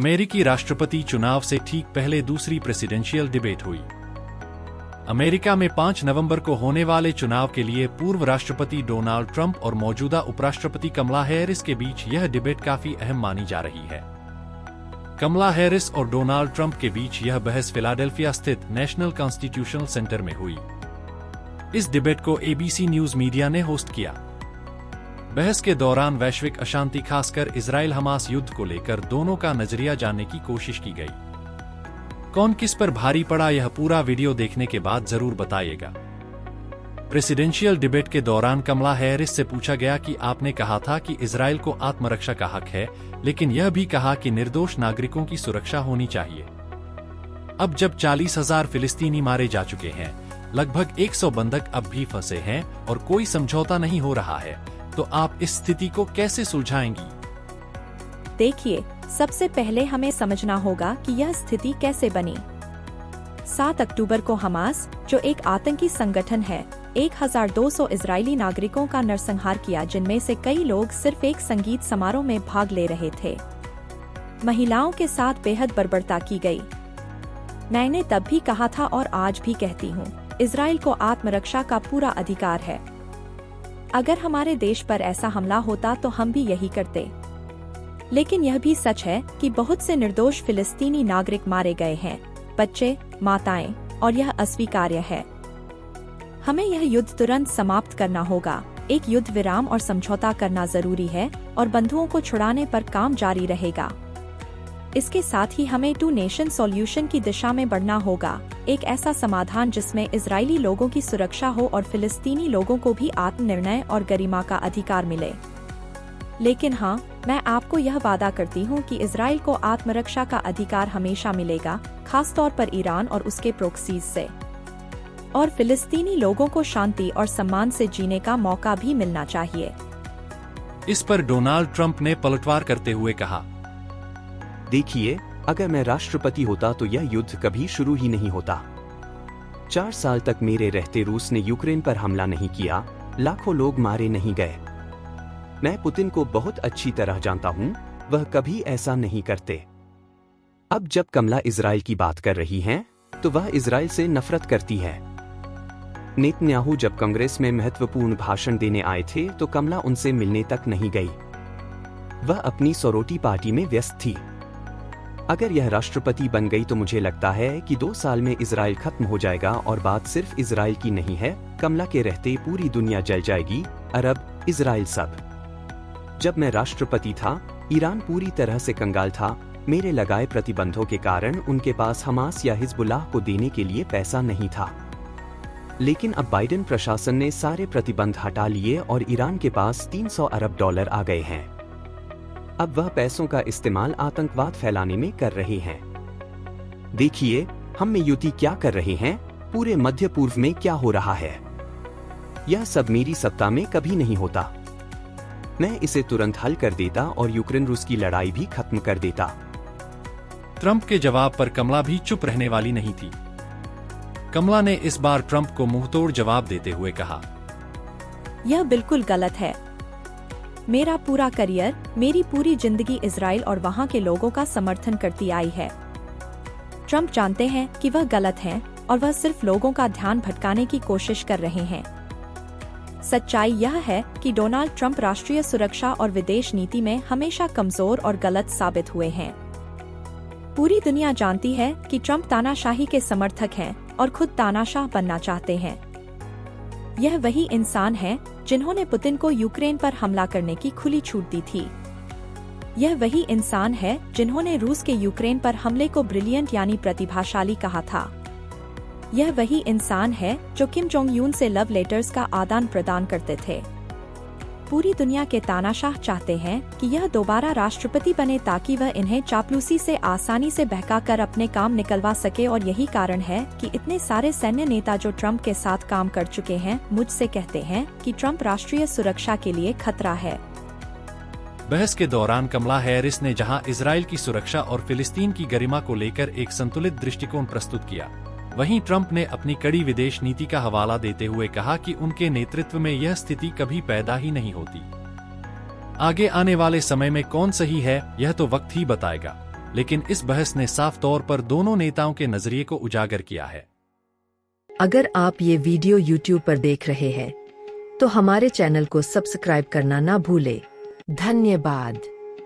अमेरिकी राष्ट्रपति चुनाव से ठीक पहले दूसरी प्रेसिडेंशियल डिबेट हुई। अमेरिका में 5 नवंबर को होने वाले चुनाव के लिए पूर्व राष्ट्रपति डोनाल्ड ट्रंप और मौजूदा उपराष्ट्रपति कमला हैरिस के बीच यह डिबेट काफी अहम मानी जा रही है। कमला हैरिस और डोनाल्ड ट्रंप के बीच यह बहस फिलाडेल्फिया स्थित नेशनल कॉन्स्टिट्यूशनल सेंटर में हुई। इस डिबेट को ABC न्यूज मीडिया ने होस्ट किया। बहस के दौरान वैश्विक अशांति, खासकर इजराइल हमास युद्ध को लेकर दोनों का नजरिया जानने की कोशिश की गई। कौन किस पर भारी पड़ा, यह पूरा वीडियो देखने के बाद जरूर बताइएगा। प्रेसिडेंशियल डिबेट के दौरान कमला हैरिस से पूछा गया कि आपने कहा था कि इजराइल को आत्मरक्षा का हक है, लेकिन यह भी कहा कि निर्दोष नागरिकों की सुरक्षा होनी चाहिए। अब जब 40,000 फिलिस्तीनी मारे जा चुके हैं, लगभग 100 बंधक अब भी फंसे हैं और कोई समझौता नहीं हो रहा है, तो आप इस स्थिति को कैसे सुलझाएंगी? देखिए, सबसे पहले हमें समझना होगा कि यह स्थिति कैसे बनी। 7 अक्टूबर को हमास, जो एक आतंकी संगठन है, 1200 इजरायली नागरिकों का नरसंहार किया, जिनमें से कई लोग सिर्फ एक संगीत समारोह में भाग ले रहे थे। महिलाओं के साथ बेहद बर्बरता की गई। मैंने तब भी कहा था और आज भी कहती हूँ, इजराइल को आत्मरक्षा का पूरा अधिकार है। अगर हमारे देश पर ऐसा हमला होता तो हम भी यही करते। लेकिन यह भी सच है कि बहुत से निर्दोष फिलिस्तीनी नागरिक मारे गए हैं, बच्चे, माताएं, और यह अस्वीकार्य है। हमें यह युद्ध तुरंत समाप्त करना होगा। एक युद्ध विराम और समझौता करना जरूरी है और बंधुओं को छुड़ाने पर काम जारी रहेगा। इसके साथ ही हमें 2 नेशन सॉल्यूशन की दिशा में बढ़ना होगा, एक ऐसा समाधान जिसमें इजरायली लोगों की सुरक्षा हो और फिलिस्तीनी लोगों को भी आत्मनिर्णय और गरिमा का अधिकार मिले। लेकिन हाँ, मैं आपको यह वादा करती हूँ कि इजराइल को आत्मरक्षा का अधिकार हमेशा मिलेगा, खास तौर पर ईरान और उसके प्रोक्सीज से। और फिलिस्तीनी लोगों को शांति और सम्मान से जीने का मौका भी मिलना चाहिए। इस पर डोनाल्ड ट्रंप ने पलटवार करते हुए कहा, देखिए, अगर मैं राष्ट्रपति होता तो यह युद्ध कभी शुरू ही नहीं होता। 4 साल तक मेरे रहते रूस ने यूक्रेन पर हमला नहीं किया, लाखों लोग मारे नहीं गए। मैं पुतिन को बहुत अच्छी तरह जानता हूं, वह कभी ऐसा नहीं करते। अब जब कमला इजराइल की बात कर रही हैं, तो वह इजराइल से नफरत करती है। नेतन्याहू जब कांग्रेस में महत्वपूर्ण भाषण देने आए थे तो कमला उनसे मिलने तक नहीं गई। वह अपनी सोरोटी पार्टी में व्यस्त थी। अगर यह राष्ट्रपति बन गई तो मुझे लगता है कि 2 साल में इजराइल खत्म हो जाएगा और बात सिर्फ इजराइल की नहीं है, कमला के रहते पूरी दुनिया जल जाएगी, अरब, इजराइल सब। जब मैं राष्ट्रपति था, ईरान पूरी तरह से कंगाल था। मेरे लगाए प्रतिबंधों के कारण उनके पास हमास या हिजबुल्लाह को देने के लिए पैसा नहीं था। लेकिन अब बाइडेन प्रशासन ने सारे प्रतिबंध हटा लिए और ईरान के पास $300 अरब आ गए हैं। अब वह पैसों का इस्तेमाल आतंकवाद फैलाने में कर रहे हैं। देखिए, हम में युति क्या कर रहे हैं, पूरे मध्य पूर्व में क्या हो रहा है। यह सब मेरी सत्ता में कभी नहीं होता। मैं इसे तुरंत हल कर देता और यूक्रेन रूस की लड़ाई भी खत्म कर देता। ट्रंप के जवाब पर कमला भी चुप रहने वाली नहीं थी। कमला ने इस बार ट्रंप को मुंहतोड़ जवाब देते हुए कहा, यह बिल्कुल गलत है। मेरा पूरा करियर, मेरी पूरी जिंदगी इजराइल और वहाँ के लोगों का समर्थन करती आई है। ट्रंप जानते हैं कि वह गलत हैं और वह सिर्फ लोगों का ध्यान भटकाने की कोशिश कर रहे हैं। सच्चाई यह है कि डोनाल्ड ट्रंप राष्ट्रीय सुरक्षा और विदेश नीति में हमेशा कमजोर और गलत साबित हुए हैं। पूरी दुनिया जानती है कि ट्रंप तानाशाही के समर्थक हैं और खुद तानाशाह बनना चाहते हैं। यह वही इंसान है जिन्होंने पुतिन को यूक्रेन पर हमला करने की खुली छूट दी थी। यह वही इंसान है जिन्होंने रूस के यूक्रेन पर हमले को ब्रिलियंट यानी प्रतिभाशाली कहा था। यह वही इंसान है जो किम जोंग यून से लव लेटर्स का आदान प्रदान करते थे। पूरी दुनिया के तानाशाह चाहते हैं कि यह दोबारा राष्ट्रपति बने ताकि वह इन्हें चापलूसी से आसानी से बहकाकर अपने काम निकलवा सके, और यही कारण है कि इतने सारे सैन्य नेता जो ट्रंप के साथ काम कर चुके हैं मुझसे कहते हैं कि ट्रंप राष्ट्रीय सुरक्षा के लिए खतरा है। बहस के दौरान कमला हैरिस ने जहां इजराइल की सुरक्षा और फिलिस्तीन की गरिमा को लेकर एक संतुलित दृष्टिकोण प्रस्तुत किया, वहीं ट्रंप ने अपनी कड़ी विदेश नीति का हवाला देते हुए कहा कि उनके नेतृत्व में यह स्थिति कभी पैदा ही नहीं होती। आगे आने वाले समय में कौन सही है, यह तो वक्त ही बताएगा। लेकिन इस बहस ने साफ तौर पर दोनों नेताओं के नजरिए को उजागर किया है। अगर आप ये वीडियो YouTube पर देख रहे हैं तो हमारे चैनल को सब्सक्राइब करना ना भूलें। धन्यवाद।